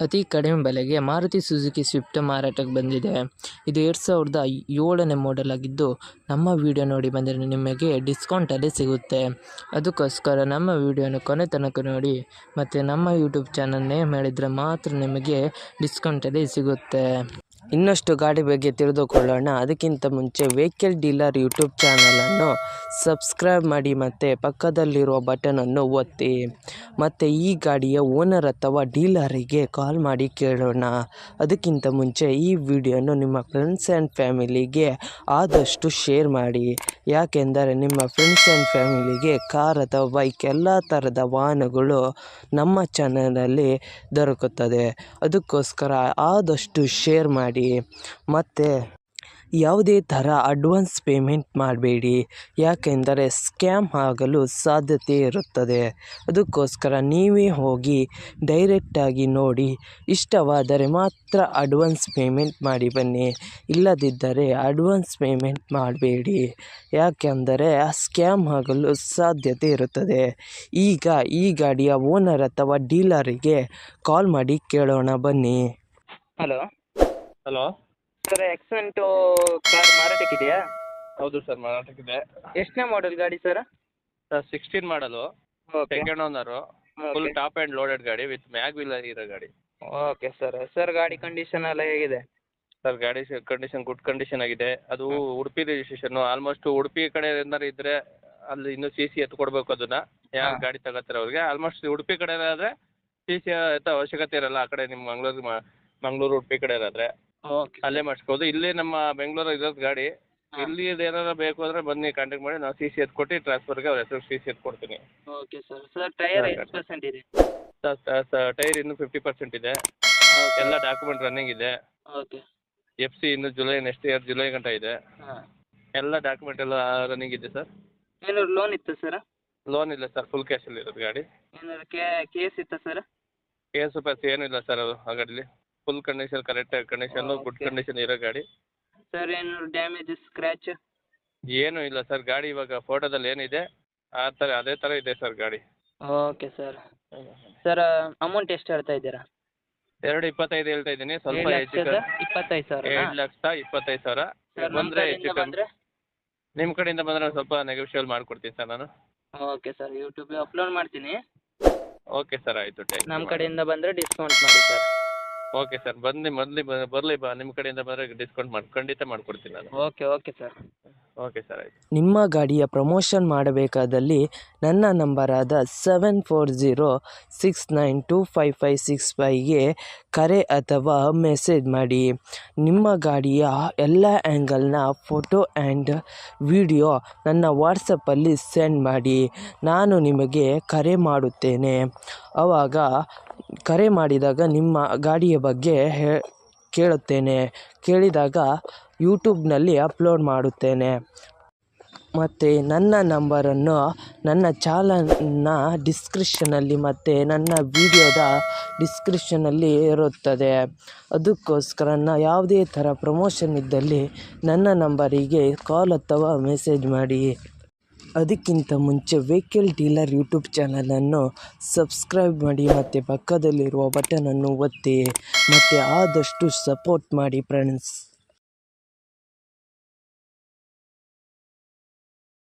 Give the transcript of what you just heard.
ಅತಿ ಕಡಿಮೆ ಬೆಲೆಗೆ ಮಾರುತಿ ಸುಜುಕಿ ಸ್ವಿಫ್ಟ್ ಮಾರಾಟಕ್ಕೆ ಬಂದಿದೆ. ಇದು 2007ನೇ ಮಾಡೆಲ್ ಆಗಿದ್ದು, ನಮ್ಮ ವಿಡಿಯೋ ನೋಡಿ ಬಂದರೆ ನಿಮಗೆ ಡಿಸ್ಕೌಂಟಲ್ಲಿ ಸಿಗುತ್ತೆ. ಅದಕ್ಕೋಸ್ಕರ ನಮ್ಮ ವಿಡಿಯೋನ ಕೊನೆ ತನಕ ನೋಡಿ ಮತ್ತು ನಮ್ಮ ಯೂಟ್ಯೂಬ್ ಚಾನಲ್ ನೇಮ್ ಹೇಳಿದರೆ ಮಾತ್ರ ನಿಮಗೆ ಡಿಸ್ಕೌಂಟಲ್ಲಿ ಸಿಗುತ್ತೆ. ಇನ್ನಷ್ಟು ಗಾಡಿ ಬಗ್ಗೆ ತಿಳಿದುಕೊಳ್ಳೋಣ. ಅದಕ್ಕಿಂತ ಮುಂಚೆ ವೆಹಿಕಲ್ ಡೀಲರ್ ಯೂಟ್ಯೂಬ್ ಚಾನಲನ್ನು ಸಬ್ಸ್ಕ್ರೈಬ್ ಮಾಡಿ ಮತ್ತು ಪಕ್ಕದಲ್ಲಿರುವ ಬಟನನ್ನು ಒತ್ತಿ. ಮತ್ತು ಈ ಗಾಡಿಯ ಓನರ್ ಅಥವಾ ಡೀಲರಿಗೆ ಕಾಲ್ ಮಾಡಿ ಕೇಳೋಣ. ಅದಕ್ಕಿಂತ ಮುಂಚೆ ಈ ವಿಡಿಯೋನು ನಿಮ್ಮ ಫ್ರೆಂಡ್ಸ್ ಆ್ಯಂಡ್ ಫ್ಯಾಮಿಲಿಗೆ ಆದಷ್ಟು ಶೇರ್ ಮಾಡಿ. ಯಾಕೆಂದರೆ ನಿಮ್ಮ ಫ್ರೆಂಡ್ಸ್ ಆ್ಯಂಡ್ ಫ್ಯಾಮಿಲಿಗೆ ಕಾರ್ ಅಥವಾ ಬೈಕ್ ಎಲ್ಲ ಥರದ ವಾಹನಗಳು ನಮ್ಮ ಚಾನಲಲ್ಲಿ ದೊರಕುತ್ತದೆ. ಅದಕ್ಕೋಸ್ಕರ ಆದಷ್ಟು ಶೇರ್ ಮಾಡಿ. ಮತ್ತು ಯಾವುದೇ ಥರ ಅಡ್ವಾನ್ಸ್ ಪೇಮೆಂಟ್ ಮಾಡಬೇಡಿ, ಯಾಕೆಂದರೆ ಸ್ಕ್ಯಾಮ್ ಆಗಲು ಸಾಧ್ಯತೆ ಇರುತ್ತದೆ. ಅದಕ್ಕೋಸ್ಕರ ನೀವೇ ಹೋಗಿ ಡೈರೆಕ್ಟಾಗಿ ನೋಡಿ, ಇಷ್ಟವಾದರೆ ಮಾತ್ರ ಅಡ್ವಾನ್ಸ್ ಪೇಮೆಂಟ್ ಮಾಡಿ ಬನ್ನಿ. ಇಲ್ಲದಿದ್ದರೆ ಅಡ್ವಾನ್ಸ್ ಪೇಮೆಂಟ್ ಮಾಡಬೇಡಿ, ಯಾಕೆಂದರೆ ಸ್ಕ್ಯಾಮ್ ಆಗಲು ಸಾಧ್ಯತೆ ಇರುತ್ತದೆ. ಈಗ ಈ ಗಾಡಿಯ ಓನರ್ ಅಥವಾ ಡೀಲರಿಗೆ ಕಾಲ್ ಮಾಡಿ ಕೇಳೋಣ ಬನ್ನಿ. ಹಲೋ ಸರ್, ಎಕ್ಸೆಂಟು ಕಾರ್ ಮಾರಾಟಕ್ಕಿದೆಯಾ? ಹೌದು ಸರ್, ಮಾರಾಟಕ್ಕಿದೆ. ಎಷ್ಟನೇ ಮಾಡೆಲ್ ಗಾಡಿ ಸರ್? ಸರ್ 16 ಮಾಡಲು, second owner, full top and loaded ಗಾಡಿ ವಿತ್ ಮ್ಯಾಗ್ ವೀಲರ್ ಇರೋ ಗಾಡಿ. ಓಕೆ ಸರ್ ಗಾಡಿ ಕಂಡೀಷನ್ ಎಲ್ಲ ಹೇಗಿದೆ? ಸರ್ ಗಾಡಿ ಕಂಡೀಷನ್ ಗುಡ್ ಕಂಡೀಷನ್ ಆಗಿದೆ. ಅದು ಉಡುಪಿ ರಿಜಿಸ್ಟ್ರೇಷನ್ನು. ಆಲ್ಮೋಸ್ಟ್ ಉಡುಪಿ ಕಡೆ ಏನಾರು ಇದ್ದರೆ ಅಲ್ಲಿ ಇನ್ನೂ ಸಿ ಸಿ ಎತ್ತು ಕೊಡಬೇಕು. ಅದನ್ನು ಯಾರು ಗಾಡಿ ತಗೋತಾರೆ ಅವ್ರಿಗೆ. ಆಲ್ಮೋಸ್ಟ್ ಉಡುಪಿ ಕಡೆ ಆದರೆ ಸಿ ಸಿ ಎತ್ತ ಅವಶ್ಯಕತೆ ಇರಲ್ಲ. ಆ ಕಡೆ ನಿಮ್ಮ ಮಂಗಳೂರು ಉಡುಪಿ ಕಡೆ ಇರೋದ್ರೆ ಅಲ್ಲೇ ಮಾಡಿಸ್ಬೋದು. ಇಲ್ಲಿ ನಮ್ಮ ಬೆಂಗಳೂರು ಇರೋದು ಗಾಡಿ. ಇಲ್ಲಿ ಏನಾರು ಬೇಕು ಅಂದರೆ ಬನ್ನಿ, ಕಾಂಟ್ಯಾಕ್ಟ್ ಮಾಡಿ. ನಾವು ಸಿ ಸಿ ಎತ್ತು ಕೊಟ್ಟು ಟ್ರಾನ್ಸ್ಫರ್ಗೆ ಅವ್ರ ಹೆಸರು ಸಿ ಸಿ ಎತ್ತು ಕೊಡ್ತೀನಿ. ಓಕೆ ಸರ್ ಟೈರ್ ಎಷ್ಟು ಪರ್ಸೆಂಟ್ ಇದೆ? ಸರ್ ಟೈರ್ ಇನ್ನೂ 50% ಇದೆ. ಎಲ್ಲ ಡಾಕ್ಯುಮೆಂಟ್ ರನ್ನಿಂಗ್ ಇದೆ. ಓಕೆ. ಎಫ್ ಸಿ ಇನ್ನು ನೆಕ್ಸ್ಟ್ ಇಯರ್ ಜುಲೈ ಗಂಟ ಇದೆ. ಎಲ್ಲ ಡಾಕ್ಯುಮೆಂಟ್ ಎಲ್ಲ ರನ್ನಿಂಗ್ ಇದೆ ಸರ್. ಏನಾದ್ರು ಲೋನ್ ಇತ್ತಾ ಸರ್? ಲೋನ್ ಇಲ್ಲ ಸರ್, ಫುಲ್ ಕ್ಯಾಶಲ್ಲಿ ಇರೋದು ಗಾಡಿ. ಏನಾದ್ರು ಕೇಸ್ ಇತ್ತಾ ಸರ್? ಕೇಸು ಪಾಸ್ ಏನೂ ಇಲ್ಲ ಸರ್. ಅದು ಆ ಗಾಡೀಲಿ full condition, correct condition, good condition ಇರೋ ಗಾಡಿ. ಸರ್ ಏನಾದ್ರು ಡ್ಯಾಮೇಜ್, ಸ್ಕ್ರ್ಯಾಚ್? ಏನೂ ಇಲ್ಲ ಸರ್. ಗಾಡಿ ಇವಾಗ ಫೋಟೋದಲ್ಲಿ ಏನಿದೆ ಅದೇ ಥರ ಇದೆ ಸರ್ ಗಾಡಿ. ಓಕೆ ಸರ್ ಅಮೌಂಟ್ ಎಷ್ಟು ಹೇಳ್ತಾ ಇದ್ದೀರಾ? 2.25 ಹೇಳ್ತಾ ಇದ್ದೀನಿ. ಸ್ವಲ್ಪ ಹೆಚ್ಚು 25,000. 2,25,000 ಬಂದರೆ ಹೆಚ್ಚು ಕಮ್ಮಿ. ನಿಮ್ಮ ಕಡೆಯಿಂದ ಬಂದರೆ ಸ್ವಲ್ಪ ನೆಗೋಷಿಯೇಟ್ ಮಾಡಿಕೊಡ್ತೀನಿ ಸರ್ ನಾನು. ಓಕೆ ಸರ್, ಯೂಟ್ಯೂಬ್ಗೆ ಅಪ್ಲೋಡ್ ಮಾಡ್ತೀನಿ. ಓಕೆ ಸರ್, ಆಯಿತು. ನಮ್ಮ ಕಡೆಯಿಂದ ಬಂದರೆ ಡಿಸ್ಕೌಂಟ್ ಮಾಡಿ ಸರ್. ಓಕೆ ಸರ್, ಬರಲಿ ನಿಮ್ಮ ಕಡೆಯಿಂದ ಬಂದರೆ ಡಿಸ್ಕೌಂಟ್ ಖಂಡಿತ ಮಾಡಿಕೊಡ್ತೀನಿ ನಾನು. Okay sir. ಓಕೆ ಸರ್, ಆಯಿತು. ನಿಮ್ಮ ಗಾಡಿಯ ಪ್ರಮೋಷನ್ ಮಾಡಬೇಕಾದಲ್ಲಿ ನನ್ನ ನಂಬರಾದ 7406925565ಗೆ ಕರೆ ಅಥವಾ ಮೆಸೇಜ್ ಮಾಡಿ. ನಿಮ್ಮ ಗಾಡಿಯ ಎಲ್ಲ ಆ್ಯಂಗಲ್ನ ಫೋಟೋ ಆ್ಯಂಡ್ ವಿಡಿಯೋ ನನ್ನ ವಾಟ್ಸಪ್ಪಲ್ಲಿ ಸೆಂಡ್ ಮಾಡಿ. ನಾನು ನಿಮಗೆ ಕರೆ ಮಾಡುತ್ತೇನೆ. ಆವಾಗ ಕರೆ ಮಾಡಿದಾಗ ನಿಮ್ಮ ಗಾಡಿಯ ಬಗ್ಗೆ ಕೇಳುತ್ತೇನೆ. ಕೇಳಿದಾಗ ಯೂಟ್ಯೂಬ್ನಲ್ಲಿ ಅಪ್ಲೋಡ್ ಮಾಡುತ್ತೇನೆ. ಮತ್ತು ನನ್ನ ನಂಬರನ್ನು ನನ್ನ ಚಾನಲ್ನ ಡಿಸ್ಕ್ರಿಪ್ಷನಲ್ಲಿ ಮತ್ತು ನನ್ನ ವಿಡಿಯೋದ ಡಿಸ್ಕ್ರಿಪ್ಷನಲ್ಲಿ ಇರುತ್ತದೆ. ಅದಕ್ಕೋಸ್ಕರ ಯಾವುದೇ ಥರ ಪ್ರಮೋಷನ್ ಇದ್ದಲ್ಲಿ ನನ್ನ ನಂಬರಿಗೆ ಕಾಲ್ ಅಥವಾ ಮೆಸೇಜ್ ಮಾಡಿ. ಅದಕ್ಕಿಂತ ಮುಂಚೆ ವೆಹಿಕಲ್ ಡೀಲರ್ ಯೂಟ್ಯೂಬ್ ಚಾನಲನ್ನು ಸಬ್ಸ್ಕ್ರೈಬ್ ಮಾಡಿ ಮತ್ತು ಪಕ್ಕದಲ್ಲಿರುವ ಬಟನನ್ನು ಒತ್ತಿ ಮತ್ತು ಆದಷ್ಟು ಸಪೋರ್ಟ್ ಮಾಡಿ ಫ್ರೆಂಡ್ಸ್.